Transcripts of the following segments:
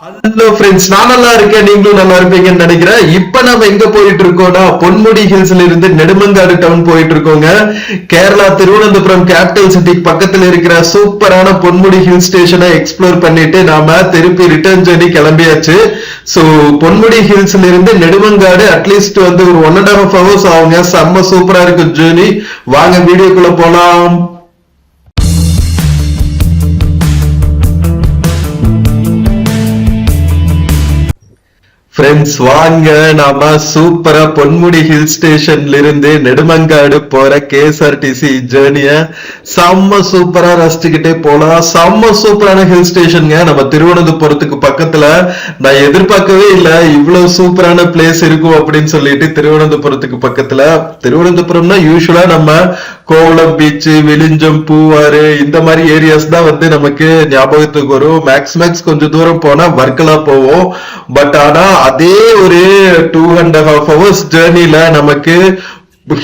Hello friends, நான் நல்லா இருக்கேன். நீங்களும் நல்லா இருப்பீங்கன்னு நினைக்கிறேன். இப்ப நம்ம எங்க போயிட்டு இருக்கோம்னா பொன்முடி ஹில்ஸ்ல இருந்து நெடுமங்காடு டவுன் போயிட்டு இருக்கோங்க. கேரளா திருவனந்தபுரம் கேபிட்டல் சிட்டி பக்கத்துல இருக்கிற சூப்பரான பொன்முடி ஹில் ஸ்டேஷனை எக்ஸ்ப்ளோர் பண்ணிட்டு நாம திருப்பி ரிட்டர்ன் ஜர்னி கிளம்பியாச்சு. சோ பொன்முடி ஹில்ஸ்ல இருந்து நெடுமங்காடு அட்லீஸ்ட் வந்து ஒரு 1.5 hours ஆகுங்க. செம்ம சூப்பரா இருக்கு ஜர்னி. வாங்க வீடியோக்குள்ள போலாம். ஃப்ரெண்ட்ஸ் வாங்க நாம சூப்பரா பொன்முடி ஹில் ஸ்டேஷன்ல இருந்து நெடுமங்காடு போற கேஎஸ்ஆர்டிசி ஜேர்னிய செம்ம சூப்பரா ரசிச்சுக்கிட்டே போலாம். செம்ம சூப்பரான ஹில் ஸ்டேஷனுங்க. நம்ம திருவனந்தபுரத்துக்கு பக்கத்துல நான் எதிர்பார்க்கவே இல்லை இவ்வளவு சூப்பரான பிளேஸ் இருக்கும் அப்படின்னு சொல்லிட்டு. திருவனந்தபுரத்துக்கு பக்கத்துல, திருவனந்தபுரம்னா யூஸ்வலா நம்ம கோவளம் பீச், வெளிஞ்சம், பூவாறு இந்த மாதிரி ஏரியாஸ் தான் வந்து நமக்கு ஞாபகத்துக்கு வரும். மேக்ஸ் கொஞ்சம் தூரம் போனா வர்க்கலா போவோம். பட் ஆனா அதே ஒரு 2.5 hours ஜேர்னில நமக்கு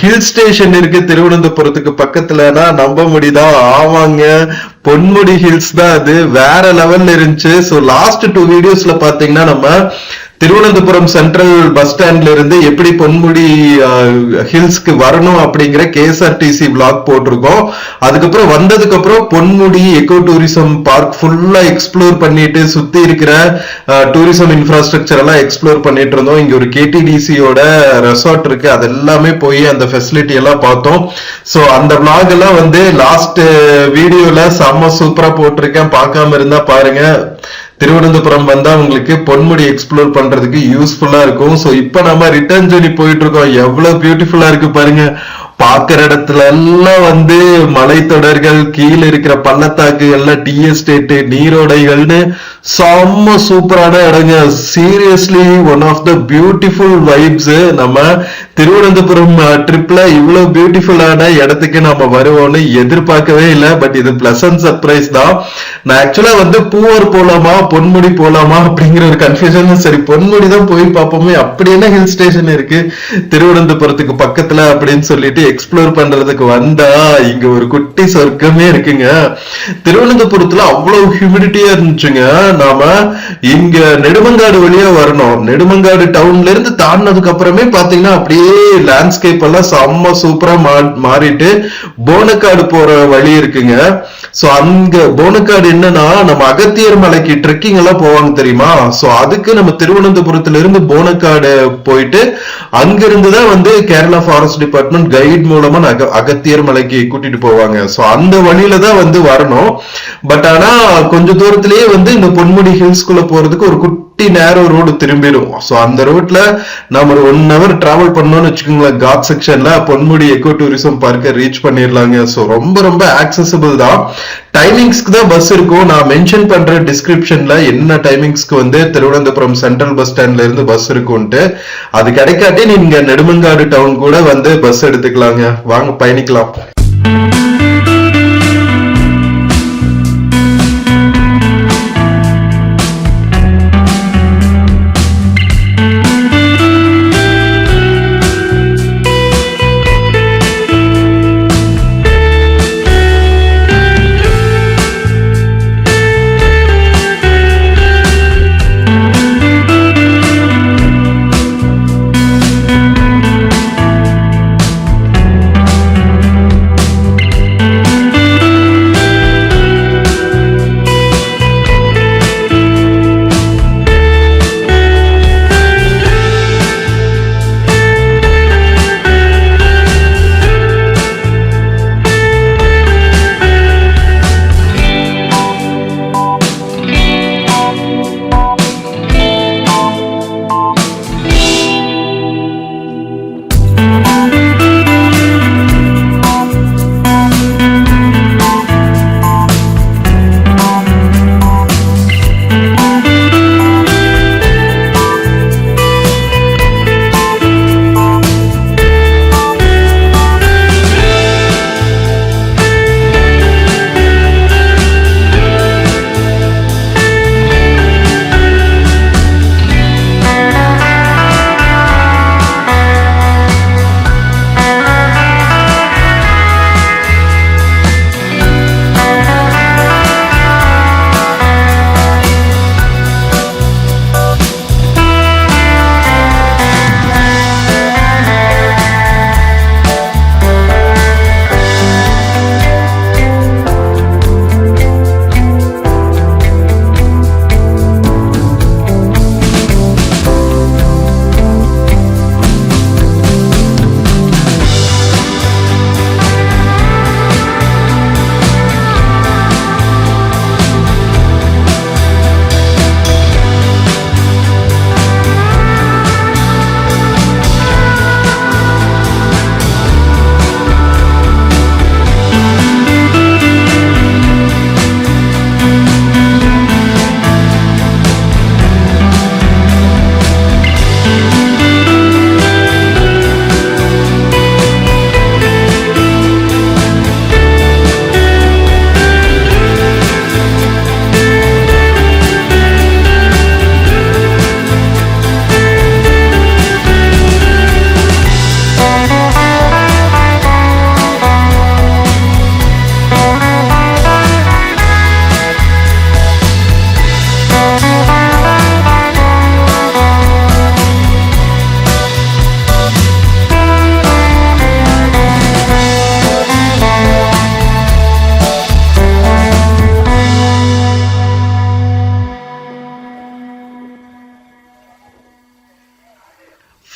ஹில் ஸ்டேஷன் இருக்கு திருவனந்தபுரத்துக்கு பக்கத்துலனா நம்ப முடியுதா? ஆமாங்க, பொன்முடி ஹில்ஸ் தான். அது வேற லெவல்ல இருந்துச்சு. சோ லாஸ்ட் 2 வீடியோஸ்ல பாத்தீங்கன்னா நம்ம திருவனந்தபுரம் சென்ட்ரல் பஸ் ஸ்டாண்ட்ல இருந்து எப்படி பொன்முடி ஹில்ஸ்க்கு வரணும் அப்படிங்கிற கேஎஸ்ஆர்டிசி பிளாக் போட்டிருக்கோம். அதுக்கப்புறம் வந்ததுக்கு அப்புறம் பொன்முடி எக்கோ டூரிசம் பார்க் ஃபுல்லா எக்ஸ்ப்ளோர் பண்ணிட்டு சுத்தி இருக்கிற டூரிசம் இன்ஃப்ராஸ்ட்ரக்சர் எல்லாம் எக்ஸ்ப்ளோர் பண்ணிட்டு இருந்தோம். இங்க ஒரு கேடிடிசியோட ரெசார்ட் இருக்கு, அது எல்லாமே போய் அந்த ஃபெசிலிட்டி எல்லாம் பார்த்தோம். சோ அந்த பிளாக் எல்லாம் வந்து லாஸ்ட் வீடியோல செம்ம சூப்பரா போட்டிருக்கேன். பார்க்காம இருந்தா பாருங்க. திருவனந்தபுரம் வந்தா உங்களுக்கு பொன்முடி எக்ஸ்ப்ளோர் பண்றதுக்கு யூஸ்ஃபுல்லா இருக்கும். சோ இப்ப நம்ம ரிட்டர்ன் ஜர்னி போயிட்டு இருக்கோம். எவ்வளவு பியூட்டிஃபுல்லா இருக்கு பாருங்க. பாக்குற இடத்துல எல்லாம் வந்து மலைத்தொடர்கள், கீழே இருக்கிற பள்ளத்தாக்கு எல்லாம், டீ எஸ்டேட், நீரோடைகள்னு செம்ம சூப்பரான இடங்க. Seriously one of the beautiful vibes. நம்ம திருவனந்தபுரம் ட்ரிப்ல இவ்வளவு பியூட்டிஃபுல்லான இடத்துக்கு நம்ம வருவோம்னு எதிர்பார்க்கவே இல்லை. பட் இது பிளசன்ட் சர்ப்ரைஸ் தான். நான் ஆக்சுவலா வந்து பூவார் போலாமா பொன்முடி போலாமா அப்படிங்கிற ஒரு கன்ஃபியூஷன். சரி பொன்முடி தான் போய் பார்ப்போமே, அப்படி என்ன ஹில் ஸ்டேஷன் இருக்கு திருவனந்தபுரத்துக்கு பக்கத்துல அப்படின்னு சொல்லிட்டு எக்ஸ்ப்ளோர் பண்றதுக்கு வந்தா இங்க ஒரு குட்டி சொர்க்கமே இருக்குங்க. திருவனந்தபுரத்துல அவ்வளவு ஹியூமிடிட்டியா இருந்துச்சுங்க. நாம இங்க நெடுமங்காடு வழியா வரணும். நெடுமங்காடு டவுன்ல இருந்து தாண்டினதுக்கு அப்புறமே பாத்தீங்கன்னா அப்படியே லேண்ட்ஸ்கேப் எல்லாம் செம்ம சூப்பரா மாறிட்டு போனக்காடு போற வழி இருக்குங்க. சோ அங்க போனக்காடு என்னன்னா நம்ம அகத்தியர் மலைக்கு ட்ரெக்கிங் எல்லாம் போவாங்க தெரியுமா? சோ அதுக்கு நம்ம திருவனந்தபுரத்துல இருந்து போனக்காடு போயிட்டு அங்கிருந்துதான் வந்து கேரளா ஃபாரஸ்ட் டிபார்ட்மெண்ட் கைட் மூலமா அகத்தியர் மலைக்கு கூட்டிட்டு போவாங்க. சோ அந்த வழியில தான் வந்து வரணும். பட் ஆனா கொஞ்ச தூரத்திலேயே வந்து இந்த பொன்முடி ஹில்ஸ்குள்ள போறதுக்கு ஒரு குட்டி நேரோ ரோடு திரும்பிடும். சோ அந்த ரோட்ல நம்ம ஒரு 1 hour டிராவல் பண்ணோம்னு வச்சுக்கோங்களேன். காட் செக்ஷன்ல பொன்முடி எக்கோ டூரிசம் பார்க்க ரீச் பண்ணிடலாங்க. சோ ரொம்ப ஆக்சசிபிள் தான். டைமிங்ஸ்க்கு தான் பஸ் இருக்கும். நான் மென்ஷன் பண்ற டிஸ்கிரிப்ஷன்ல என்ன டைமிங்ஸ்க்கு வந்து திருவனந்தபுரம் சென்ட்ரல் பஸ் ஸ்டாண்ட்ல இருந்து பஸ் இருக்கும்ட்டு. அது கிடைக்காட்டி நீங்க நெடுமங்காடு டவுன் கூட வந்து பஸ் எடுத்துக்கலாங்க. வாங்க பயணிக்கலாம்.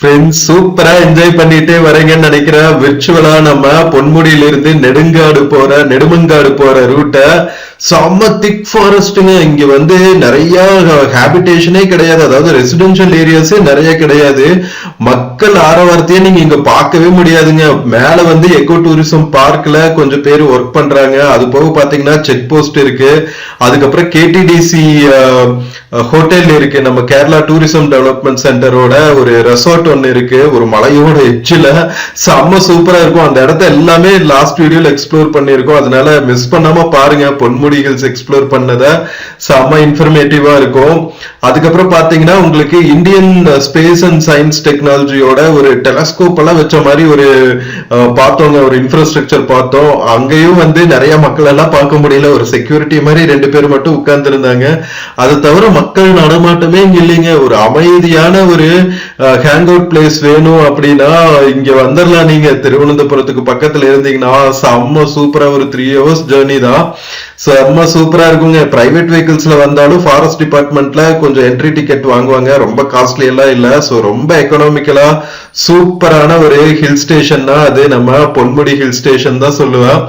ஃப்ரெண்ட்ஸ் சூப்பரா என்ஜாய் பண்ணிட்டே வரீங்கன்னு நினைக்கிறேன். விர்ச்சுவலா நம்ம பொன்முடியிலிருந்து நெடுமங்காடு போற ரூட்ட செம்ம திக் ஃபாரஸ்ட்டுங்க. இங்க வந்து நிறைய ஹேபிடேஷனே கிடையாது, அதாவது ரெசிடென்ஷியல் ஏரியாஸே நிறைய கிடையாது. மக்கள் ஆரவாரத்தையே நீங்க இங்க பார்க்கவே முடியாதுங்க. மேல வந்து எக்கோ டூரிசம் பார்க்ல கொஞ்சம் பேர் ஒர்க் பண்றாங்க. அது போக பாத்தீங்கன்னா செக் போஸ்ட் இருக்கு. அதுக்கப்புறம் கேடிடிசி ஹோட்டல் இருக்கு. நம்ம கேரளா டூரிசம் டெவலப்மெண்ட் சென்டரோட ஒரு ரெசார்ட் ஒன்னு இருக்கு, ஒரு மலையோட எட்ஜில். செம்ம சூப்பரா இருக்கும். அந்த இடத்த எல்லாமே லாஸ்ட் வீடியோல எக்ஸ்ப்ளோர் பண்ணிருக்கோம், அதனால மிஸ் பண்ணாம பாருங்க. பொன்முடி ஹில்ஸ் எக்ஸ்ப்ளோர் பண்ணத செம்ம இன்ஃபர்மேட்டிவா இருக்கும். அதுக்கப்புறம் பாத்தீங்கன்னா உங்களுக்கு இந்தியன் ஸ்பேஸ் அண்ட் சயின்ஸ் டெக்னாலஜியோட ஒரு டெலஸ்கோப் எல்லாம் வச்ச மாதிரி ஒரு பார்த்தோங்க, ஒரு இன்ஃப்ராஸ்ட்ரக்சர் பார்த்தோம். அங்கேயும் வந்து நிறைய மக்கள் எல்லாம் பார்க்க முடியல, ஒரு செக்யூரிட்டி மாதிரி 2 பேர் மட்டும் உட்கார்ந்து இருந்தாங்க. அதை தவிர மக்கள் நடமாட்டமே இங்க இல்லைங்க. ஒரு அமைதியான ஒரு ஹேங் அவுட் பிளேஸ் வேணும் அப்படின்னா இங்க வந்துடலாம். நீங்க திருவனந்தபுரத்துக்கு பக்கத்துல இருந்தீங்கன்னா செம்ம சூப்பரா ஒரு 3 hours ஜேர்னி தான். செம்ம சூப்பரா இருக்குங்க. பிரைவேட் வெஹிக்கிள்ஸ்ல வந்தாலும் ஃபாரஸ்ட் டிபார்ட்மெண்ட்ல கொஞ்சம் என்ட்ரி டிக்கெட் வாங்குவாங்க, ரொம்ப காஸ்ட்லி எல்லாம் இல்ல. சோ ரொம்ப எக்கனாமிக்கலா சூப்பரான ஒரு ஹில் ஸ்டேஷன்னா அது நம்ம பொன்முடி ஹில் ஸ்டேஷன் தான் சொல்லுவேன்.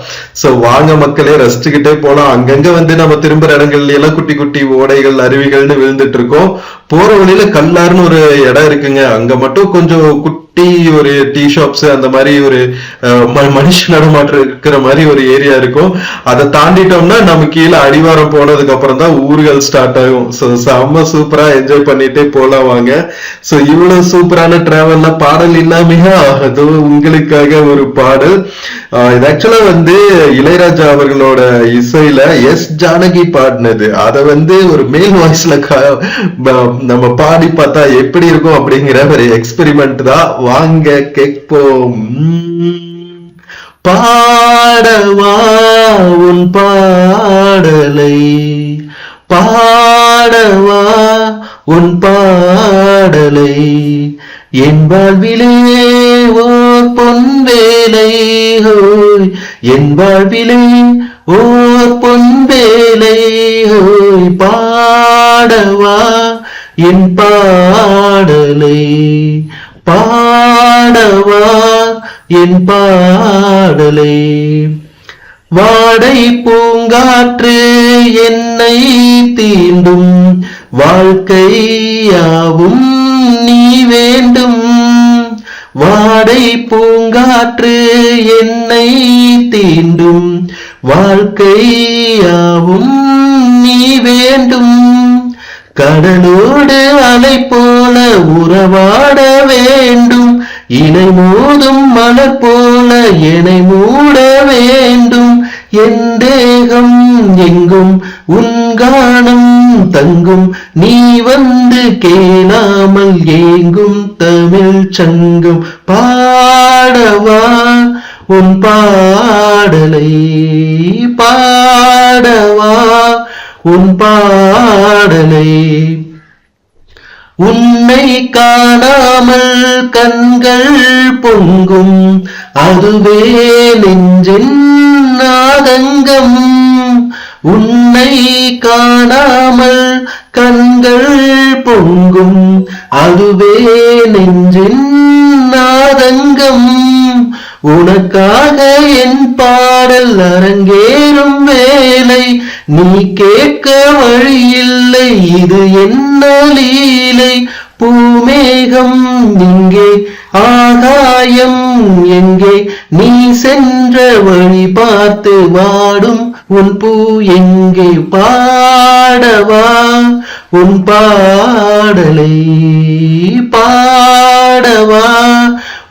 சோ வாங்க மக்களே, ரசிச்சுக்கிட்டே போலாம். அங்கங்க வந்து நம்ம திரும்புற இடங்கள்ல எல்லாம் குட்டி குட்டி ஓடைகள் அருவிகள்னு விழுந்துட்டு இருக்கோம். போற வழியில கல்லார்னு ஒரு இடம் இருக்குங்க, அங்க மட்டும் கொஞ்சம் ஒரு டீ ஷாப்ஸ் அந்த மாதிரி ஒரு மனுஷ நடமாட்டம் இருக்கிற மாதிரி ஒரு ஏரியா இருக்கும். அதை தாண்டிட்டோம்னா நம்ம கீழே அடிவாரம் போனதுக்கு அப்புறம் தான் ஊர்கள் ஸ்டார்ட் ஆகும். ஸோ செம்ம சூப்பரா என்ஜாய் பண்ணிட்டே போலாம் வாங்க. ஸோ இவ்வளவு சூப்பரான டிராவல்ல பாடல் இல்லாமையா அது உங்களுக்காக ஒரு பாடல். இது ஆக்சுவலா வந்து இளையராஜா அவர்களோட இசையில எஸ் ஜானகி பாடினது. அதை வந்து ஒரு மேல் வாய்ஸ்ல நம்ம பாடி பார்த்தா எப்படி இருக்கும் அப்படிங்கிற ஒரு எக்ஸ்பெரிமெண்ட் தான். வாங்க கேட்போம். பாடவா உன் பாடலை, பாடவா உன் பாடலை, என் வாழ்விலே ஓர் பொன்வேலை, என் வாழ்விலே ஓர் பொன்வேலை, பாடவா என் பாடலை, பாடவா என் பாடலை. வாடை பூங்காற்று என்னை தீண்டும், வாழ்க்கையாவும் நீ வேண்டும். வாடை பூங்காற்று என்னை தீண்டும், வாழ்க்கையாவும் நீ வேண்டும். கடலோடு அலை போல உறவாட வேண்டும், இணை மோதும் மலர் போல என்னை மூட வேண்டும். என் தேகம் எங்கும் உன் கானம் தங்கும், நீ வந்து கேளாமல் ஏங்கும் தமிழ் சங்கம். பாடவா உன் பாடலை, பாடவா உன் பாடலை. உன்னை காணாமல் கண்கள் பொங்கும், அதுவே நெஞ்சின் ஆதங்கம். உன்னை காணாமல் கண்கள் பொங்கும், அதுவே நெஞ்சின் ஆதங்கம். உனக்காக என் பாடல் அரங்கேறும் வேலை, நீ கேட்க வழியில்லை, இது என்ன லீலை. பூமேகம் எங்கே, ஆகாயம் எங்கே, நீ சென்ற வழி பார்த்து வாடும் உன் பூ எங்கே. பாடவா உன் பாடலை, பாடவா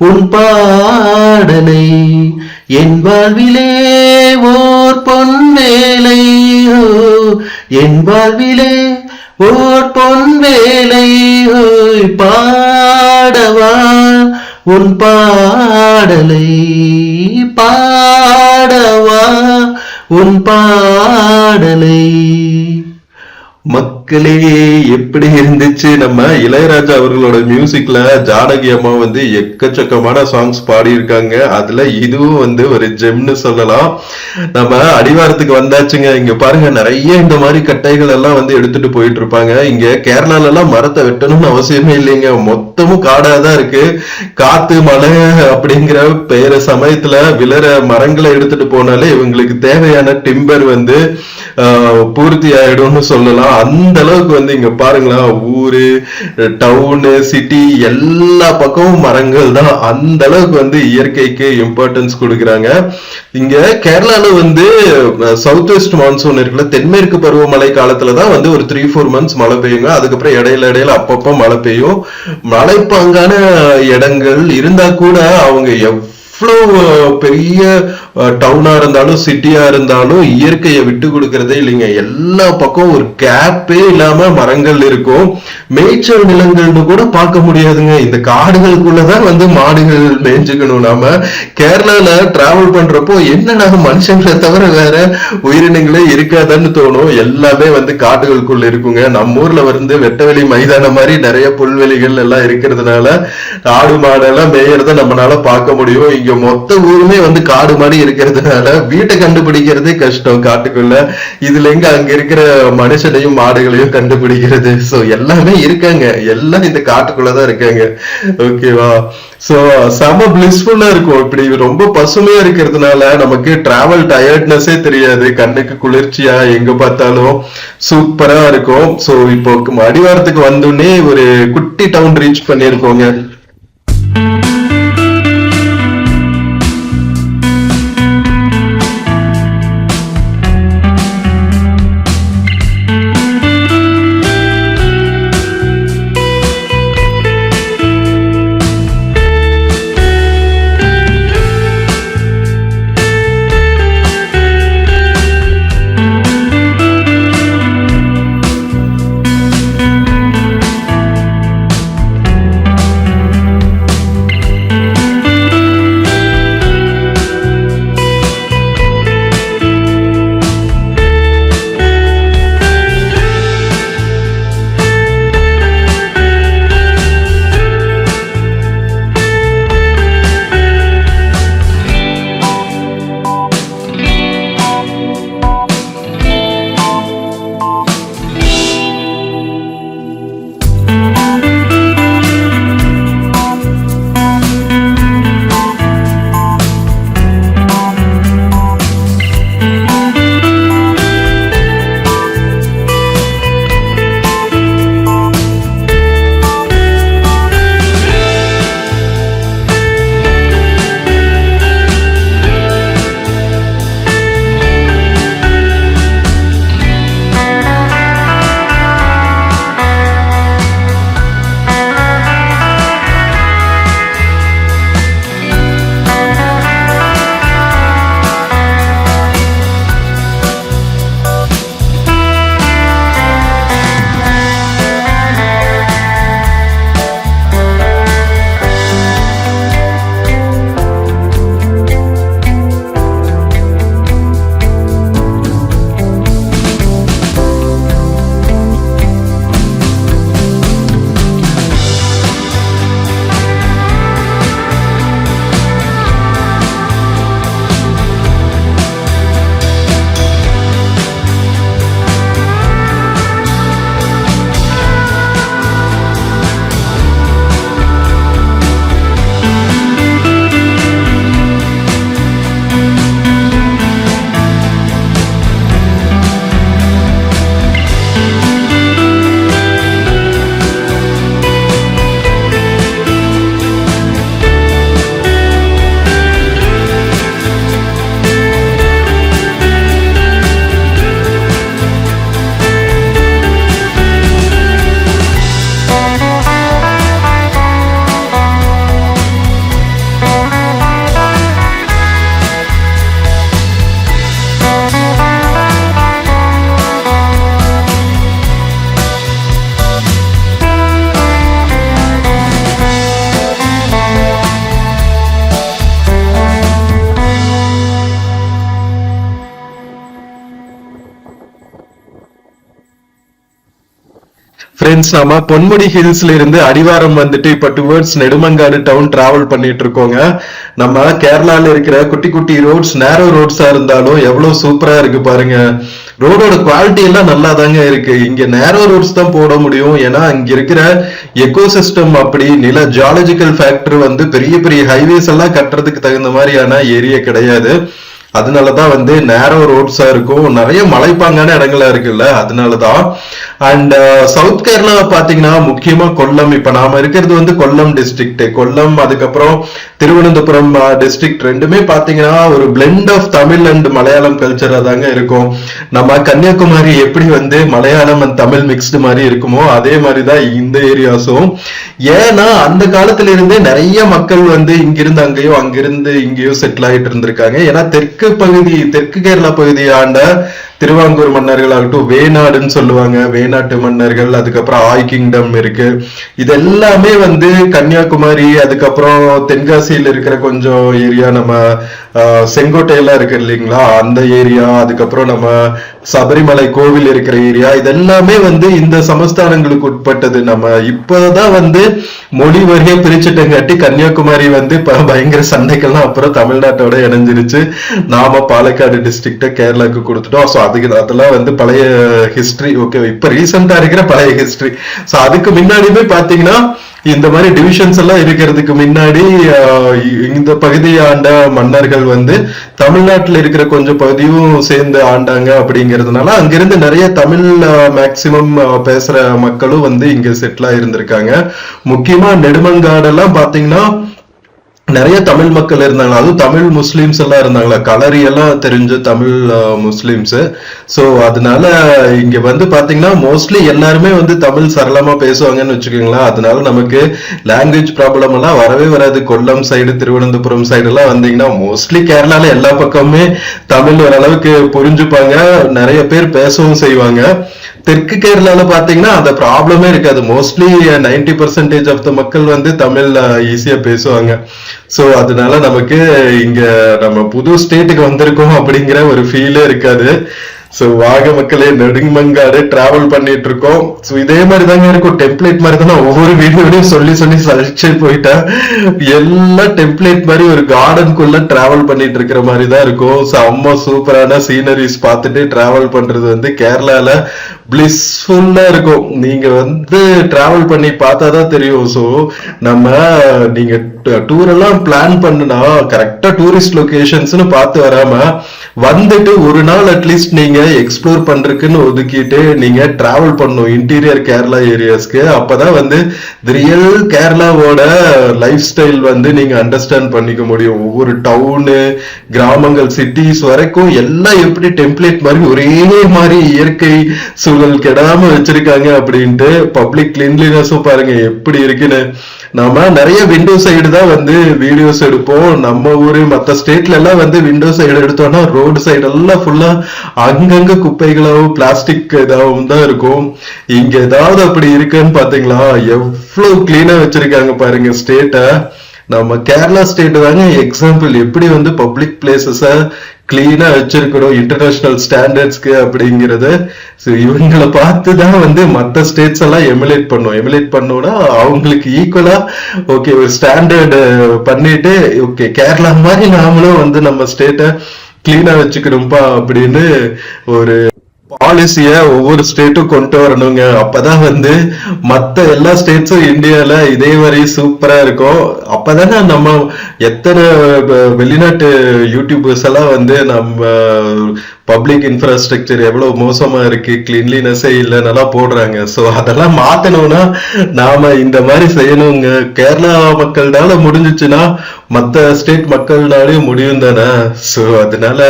உன் பாடலை. என் வாழ்விலே ஓர் பொன்வேலை, என் வாழ்விலே ஓர் பொன்வேலை, பாடவா உன் பாடலை, பாடவா உன் பாடலை. மக்களே எப்படி இருந்துச்சு? நம்ம இளையராஜா அவர்களோட மியூசிக்ல ஜானகி அம்மா வந்து எக்கச்சக்கமான சாங்ஸ் பாடியிருக்காங்க. அதுல இதுவும் வந்து ஒரு ஜெம்னு சொல்லலாம். நம்ம அடிவாரத்துக்கு வந்தாச்சுங்க. இங்க பாருங்க, நிறைய இந்த மாதிரி கட்டைகள் எல்லாம் வந்து எடுத்துட்டு போயிட்டு இருப்பாங்க. இங்க கேரளால எல்லாம் மரத்தை வெட்டணும்னு அவசியமே இல்லைங்க, மொத்தமும் காடாதான் இருக்கு. காத்து மழை அப்படிங்கிற பெயர சமயத்துல விழற மரங்களை எடுத்துட்டு போனாலே இவங்களுக்கு தேவையான டிம்பர் வந்து பூர்த்தி ஆயிடும்னு சொல்லலாம். அந்த அளவுக்கு வந்து இங்க பாருங்களா, ஊரு, டவுனு, சிட்டி எல்லா பக்கமும் மரங்கள் தான். அந்த அளவுக்கு வந்து இயற்கைக்கு இம்பார்ட்டன்ஸ் கொடுக்குறாங்க. இங்க கேரளால வந்து சவுத் வெஸ்ட் மான்சூன் இருக்குல்ல, தென்மேற்கு பருவமழை காலத்துலதான் வந்து ஒரு 3-4 months மழை பெய்யுங்க. அதுக்கப்புறம் இடையில அப்பப்போ மழை பெய்யும். மலைப்பாங்கான இடங்கள் இருந்தா கூட அவங்க எவ்வளவு பெரிய டவுனா இருந்தாலும் சிட்டியா இருந்தாலும் இயற்கையை விட்டு கொடுக்கறதே இல்லைங்க. எல்லா பக்கம் ஒரு கேப்பே இல்லாம மரங்கள் இருக்கும். மேய்ச்சல் நிலங்கள்னு கூட பார்க்க முடியாதுங்க. இந்த காடுகளுக்குள்ளதான் வந்து மாடுகள் மேய்ஞ்சுக்கணும். நாம கேரளால டிராவல் பண்றப்போ என்ன மனுஷங்களை தவிர வேற உயிரினங்களே இருக்காதான்னு தோணும். எல்லாமே வந்து காடுகளுக்குள்ள இருக்குங்க. நம்ம ஊர்ல வந்து வெட்டவெளி மைதானம் மாதிரி நிறைய புல்வெளிகள் எல்லாம் இருக்கிறதுனால ஆடு மாடெல்லாம் மேயறத நம்மளால பார்க்க முடியும். இங்க மொத்த ஊருமே வந்து காடு மாதிரி இருக்கிறதுனால வீட்டை கண்டுபிடிக்கிறதே கஷ்டம் காட்டுக்குள்ள. இதுல எங்க அங்க இருக்கிற மனுஷனையும் மாடுகளையும் கண்டுபிடிக்கிறது? சோ எல்லாமே இருக்காங்க, எல்லாம் இந்த காட்டுக்குள்ளதான் இருக்காங்க. ஓகேவா? சோ செம பிளிஸ்ஃபுல்லா இருக்கும். இப்படி ரொம்ப பசுமையா இருக்கிறதுனால நமக்கு டிராவல் டயர்ட்னஸே தெரியாது. கண்ணுக்கு குளிர்ச்சியா எங்க பார்த்தாலும் சூப்பரா இருக்கும். சோ இப்போ அடிவாரத்துக்கு வந்தோடனே ஒரு குட்டி டவுன் ரீச் பண்ணிருக்கோங்க. ஃப்ரெண்ட்ஸ், நம்ம பொன்முடி ஹில்ஸ்ல இருந்து அடிவாரம் வந்துட்டு இப்ப டுவர்ட்ஸ் நெடுமங்காடு டவுன் டிராவல் பண்ணிட்டு இருக்கோங்க. நம்ம கேரளால இருக்கிற குட்டி குட்டி ரோட்ஸ், நேரோ ரோட்ஸா இருந்தாலும் எவ்வளவு சூப்பரா இருக்கு பாருங்க. ரோடோட குவாலிட்டி எல்லாம் நல்லா தாங்க இருக்கு. இங்க நேரோ ரோட்ஸ் தான் போட முடியும், ஏன்னா இங்க இருக்கிற எக்கோசிஸ்டம் அப்படி நில ஜியாலஜிக்கல் ஃபேக்டர் வந்து பெரிய பெரிய ஹைவேஸ் எல்லாம் கட்டுறதுக்கு தகுந்த மாதிரியான ஏரியா கிடையாது. அதனாலதான் வந்து நேரோ ரோட்ஸா இருக்கும், நிறைய மலைப்பாங்கான இடங்களா இருக்குல்ல, அதனாலதான். அண்ட் சவுத் கேரளா பாத்தீங்கன்னா முக்கியமா கொல்லம், இப்ப நாம இருக்கிறது வந்து கொல்லம் டிஸ்ட்ரிக்ட். கொல்லம் அதுக்கப்புறம் திருவனந்தபுரம் டிஸ்ட்ரிக்ட் ரெண்டுமே பாத்தீங்கன்னா ஒரு blend of Tamil and Malayalam கல்ச்சரா தாங்க இருக்கும். நம்ம கன்னியாகுமரி எப்படி வந்து மலையாளம் அண்ட் தமிழ் மிக்ஸ்டு மாதிரி இருக்குமோ அதே மாதிரிதான் இந்த ஏரியாஸும். ஏன்னா அந்த காலத்துல இருந்தே நிறைய மக்கள் வந்து இங்கிருந்து அங்கேயோ அங்கிருந்து இங்கேயோ செட்டில் ஆயிட்டு இருந்திருக்காங்க. ஏன்னா தெற்கு கேரளா பகுதியை ஆண்ட திருவாங்கூர் மன்னர்கள் ஆகட்டும், வேநாடுன்னு சொல்லுவாங்க, வேநாட்டு மன்னர்கள், அதுக்கப்புறம் ஆய் கிங்டம் இருக்கு. இது எல்லாமே வந்து கன்னியாகுமரி, அதுக்கப்புறம் தென்காசியில இருக்கிற கொஞ்சம் ஏரியா, நம்ம செங்கோட்டை எல்லாம் இருக்கு இல்லைங்களா, அந்த ஏரியா, அதுக்கப்புறம் நம்ம சபரிமலை கோவில் இருக்கிற ஏரியா, இதெல்லாமே வந்து இந்த சமஸ்தானங்களுக்கு உட்பட்டது. நம்ம இப்பதான் வந்து மொழி வரியா பிரிச்சுட்டங்காட்டி கன்னியாகுமரி வந்து பயங்கர சண்டைக்கெல்லாம் அப்புறம் தமிழ்நாட்டோட இணைஞ்சிருச்சு. நாம பாலக்காடு டிஸ்ட்ரிக்ட கேரளாக்கு கொடுத்துட்டோம். ஸோ அதெல்லாம் வந்து பழைய ஹிஸ்டரி. ஓகே, இப்ப ரீசெண்டா இருக்கிற பழைய ஹிஸ்டரி. ஸோ அதுக்கு முன்னாடியுமே பாத்தீங்கன்னா இந்த மாதிரி டிவிஷன்ஸ் எல்லாம் இருக்கிறதுக்கு முன்னாடி இந்த பகுதியை ஆண்ட மன்னர்கள் வந்து தமிழ்நாட்டில் இருக்கிற கொஞ்சம் பகுதியும் சேர்ந்து ஆண்டாங்க. அப்படிங்கிறதுனால அங்கிருந்து நிறைய தமிழ் மேக்சிமம் பேசுற மக்களும் வந்து இங்க செட்டில் ஆயிருந்திருக்காங்க. முக்கியமா நெடுமங்காடெல்லாம் பாத்தீங்கன்னா நிறைய தமிழ் மக்கள் இருந்தாங்க, அதுவும் தமிழ் முஸ்லிம்ஸ் எல்லாம் இருந்தாங்களா, கலரி எல்லாம் தெரிஞ்ச தமிழ் முஸ்லிம்ஸ். ஸோ அதனால இங்க வந்து பாத்தீங்கன்னா மோஸ்ட்லி எல்லாருமே வந்து தமிழ் சரளமா பேசுவாங்கன்னு வச்சுக்கோங்களேன். அதனால நமக்கு லாங்குவேஜ் ப்ராப்ளம் எல்லாம் வரவே வராது. கொல்லம் சைடு, திருவனந்தபுரம் சைடு எல்லாம் வந்தீங்கன்னா மோஸ்ட்லி கேரளால எல்லா பக்கமுமே தமிழ் ஓரளவுக்கு புரிஞ்சுப்பாங்க, நிறைய பேர் பேசவும் செய்வாங்க. தெற்கு கேரளால பாத்தீங்கன்னா அந்த ப்ராப்ளமே இருக்காது. மோஸ்ட்லி 90% ஆஃப் த மக்கள் வந்து தமிழ் ஈஸியா பேசுவாங்க. சோ அதனால நமக்கு இங்க நம்ம புது ஸ்டேட்டுக்கு வந்திருக்கோம் அப்படிங்கிற ஒரு ஃபீலே இருக்காது. சோ வாக மக்களே, நெடுமங்காடு டிராவல் பண்ணிட்டு இருக்கோம். சோ இதே மாதிரி தாங்க இருக்கும், டெம்ப்ளேட் மாதிரி தானே ஒவ்வொரு வீடியோடையும் சொல்லி சொல்லி சலிச்சு போயிட்டேன். எல்லாம் டெம்ப்ளேட் மாதிரி ஒரு கார்டனுக்குள்ள டிராவல் பண்ணிட்டு இருக்கிற மாதிரி தான் இருக்கும். செம்ம சூப்பரான சீனரிஸ் பார்த்துட்டு டிராவல் பண்றது வந்து கேரளால பிளிஸ்ஃபுல்லா இருக்கும். நீங்க வந்து டிராவல் பண்ணி பார்த்தாதான் தெரியும். சோ நீங்க டூர் எல்லாம் பிளான் பண்ணுனா கரெக்டா டூரிஸ்ட் லொகேஷன்ஸ்னு பார்த்து வராம வந்துட்டு ஒரு நாள் அட்லீஸ்ட் நீங்க எக்ஸ்ப்ளோர் பண்றதுக்குன்னு ஒதுக்கிட்டு நீங்க டிராவல் பண்ணும் இன்டீரியர் கேரளா ஏரியாஸ்க்கு. அப்பதான் வந்து ரியல் கேரளாவோட லைஃப் ஸ்டைல் வந்து நீங்க அண்டர்ஸ்டாண்ட் பண்ணிக்க முடியும். ஒவ்வொரு டவுனு, கிராமங்கள், சிட்டிஸ் வரைக்கும் எல்லாம் எப்படி டெம்ப்ளேட் மாதிரி ஒரே மாதிரி இயற்கை சூழல் கெடாம வச்சிருக்காங்க அப்படின்ட்டு. பப்ளிக் கிளீன்லினஸும் பாருங்க எப்படி இருக்குன்னு. நாம நிறைய விண்டோ சைடு தான் வந்து வீடியோஸ் எடுப்போம். நம்ம ஊரு மத்த ஸ்டேட்ல எல்லாம் வந்து விண்டோ சைடு எடுத்தோம்னா ரோடு சைடு எல்லாம் ஃபுல்லா அங்கங்க குப்பைகளாவும் பிளாஸ்டிக் இதாகவும் தான் இருக்கும். இங்க ஏதாவது அப்படி இருக்குன்னு பாத்தீங்களா? எவ்வளவு கிளீனா வச்சிருக்காங்க பாருங்க ஸ்டேட்டை. நம்ம கேரளா ஸ்டேட் தாங்க எக்ஸாம்பிள், எப்படி வந்து பப்ளிக் பிளேசஸ கிளீனா வச்சிருக்கணும் இன்டர்நேஷனல் ஸ்டாண்டர்ட்ஸ்க்கு அப்படிங்கிறது. இவங்களை பார்த்துதான் வந்து மற்ற ஸ்டேட்ஸ் எல்லாம் எமுலேட் பண்ணும். எமுலேட் பண்ணோம்னா அவங்களுக்கு ஈக்குவலா ஓகே ஒரு ஸ்டாண்டர்டு பண்ணிட்டு ஓகே கேரளா மாதிரி நாமளும் வந்து நம்ம ஸ்டேட்டை கிளீனா வச்சுக்கணும்பா அப்படின்னு ஒரு பாலிசிய ஒவ்வொரு ஸ்டேட்டும் கொண்டு வரணுங்க. அப்பதான் வந்து மத்த எல்லா ஸ்டேட்ஸும் இந்தியால இதே மாதிரி சூப்பரா இருக்கும். அப்பதானே நம்ம எத்தனை வெளிநாட்டு யூடியூபர்ஸ் எல்லாம் வந்து நம்ம பப்ளிக் இன்ஃப்ராஸ்ட்ரக்சர் எவ்வளவு மோசமா இருக்கு, கிளீன்லினஸே இல்ல நல்லா போடுறாங்க. சோ அதெல்லாம் மாத்தணும்னா நாம இந்த மாதிரி செய்யணுங்க. கேரளா மக்கள்னால முடிஞ்சிச்சுன்னா மத்த ஸ்டேட் மக்கள்னாலையும் முடியும் தானே. சோ அதனால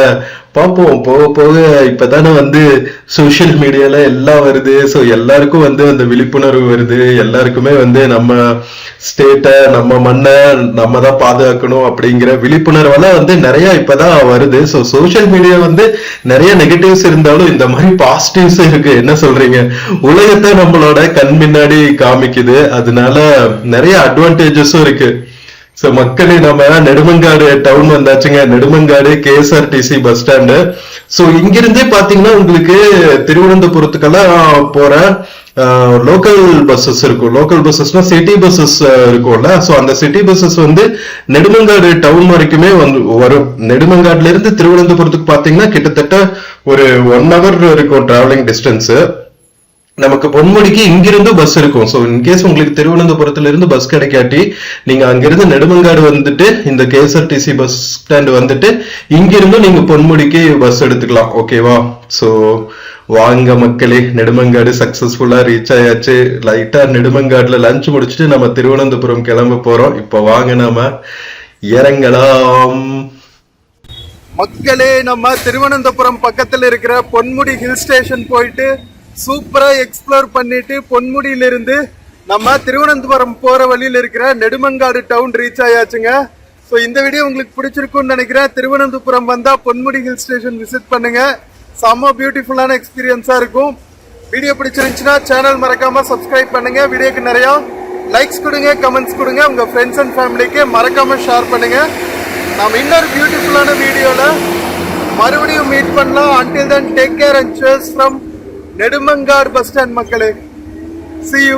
பார்ப்போம் போக போக. இப்பதானே வந்து சோசியல் மீடியால எல்லாம் வருது. ஸோ எல்லாருக்கும் வந்து அந்த விழிப்புணர்வு வருது. எல்லாருக்குமே வந்து நம்ம ஸ்டேட்டை, நம்ம மண்ணை நம்ம தான் பாதுகாக்கணும் அப்படிங்கிற விழிப்புணர்வெல்லாம் வந்து நிறைய இப்பதான் வருது. ஸோ சோசியல் மீடியா வந்து நிறைய நெகட்டிவ்ஸ் இருந்தாலும் இந்த மாதிரி பாசிட்டிவ்ஸ் இருக்கு. என்ன சொல்றீங்க? உலகத்தை நம்மளோட கண் முன்னாடி காமிக்குது. அதனால நிறைய அட்வான்டேஜஸும் இருக்கு. சோ மக்களே, நம்ம நெடுமங்காடு டவுன் வந்தாச்சுங்க. Nedumangad KSRTC bus stand. So இங்கிருந்தே பாத்தீங்கன்னா உங்களுக்கு திருவனந்தபுரத்துக்கெல்லாம் போற லோக்கல் பஸ்ஸஸ் இருக்கும். லோக்கல் பஸ்ஸஸ்னா சிட்டி பஸ்ஸஸ் இருக்கும்ல. சோ அந்த சிட்டி பஸ்ஸஸ் வந்து நெடுமங்காடு டவுன் வரைக்குமே வந்து வரும். நெடுமங்காடுல இருந்து திருவனந்தபுரத்துக்கு பாத்தீங்கன்னா கிட்டத்தட்ட ஒரு 1 hour இருக்கும் டிராவலிங் டிஸ்டன்ஸ். நமக்கு பொன்முடிக்கு இங்கிருந்து பஸ் இருக்கும். சோ இன்கேஸ் உங்களுக்கு திருவனந்தபுரத்துல இருந்து பஸ் கிடைக்காட்டி நீங்க அங்கிருந்து நெடுமங்காடு வந்துட்டு இந்த கேஎஸ்ஆர்டிசி பஸ் ஸ்டாண்ட் வந்துட்டு இங்கிருந்து நீங்க பொன்முடிக்கு பஸ் எடுத்துக்கலாம். ஓகேவா? சோ வாங்க மக்களே, நெடுமங்காடு சக்சஸ்ஃபுல்லா ரீச் ஆயாச்சு. லைட்டா நெடுமங்காடுல லஞ்ச் முடிச்சுட்டு நம்ம திருவனந்தபுரம் கிளம்ப போறோம். இப்ப வாங்க நாம இறங்கலாம். மக்களே, நம்ம திருவனந்தபுரம் பக்கத்துல இருக்கிற பொன்முடி ஹில் ஸ்டேஷன் போயிட்டு சூப்பரா எக்ஸ்ப்ளோர் பண்ணிட்டு பொன்முடியிலிருந்து நம்ம திருவனந்தபுரம் போற வழியில இருக்கிற நெடுமங்காடு டவுன் ரீச் ஆயாச்சுங்க. ஸோ இந்த வீடியோ உங்களுக்கு பிடிச்சிருக்கும்னு நினைக்கிறேன். திருவனந்தபுரம் வந்தா பொன்முடி ஹில் ஸ்டேஷன் விசிட் பண்ணுங்க. செம்ம பியூட்டிஃபுல்லான எக்ஸ்பீரியன்ஸா இருக்கும். வீடியோ பிடிச்சிருந்துச்சுன்னா சேனல் மறக்காம சப்ஸ்கிரைப் பண்ணுங்க. வீடியோக்கு நிறைய லைக்ஸ் கொடுங்க, கமெண்ட்ஸ் கொடுங்க. உங்க ஃப்ரெண்ட்ஸ் அண்ட் ஃபேமிலிக்கு மறக்காம ஷேர் பண்ணுங்க. நாம இன்னொரு பியூட்டிஃபுல்லான வீடியோல மறுபடியும் மீட் பண்ணலாம். until then take care and cheers from Nedumangad bus stand மக்களே. see you.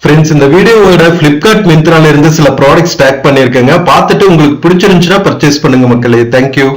ஃப்ரெண்ட்ஸ், இந்த வீடியோவோட பிளிப்கார்ட் மிந்த்ரால இருந்து சில ப்ராடக்ட்ஸ் டேக் பண்ணிருக்கேங்க. பார்த்துட்டு உங்களுக்கு பிடிச்சிருந்துச்சுன்னா பர்ச்சேஸ் பண்ணுங்க மக்களே. தேங்க்யூ.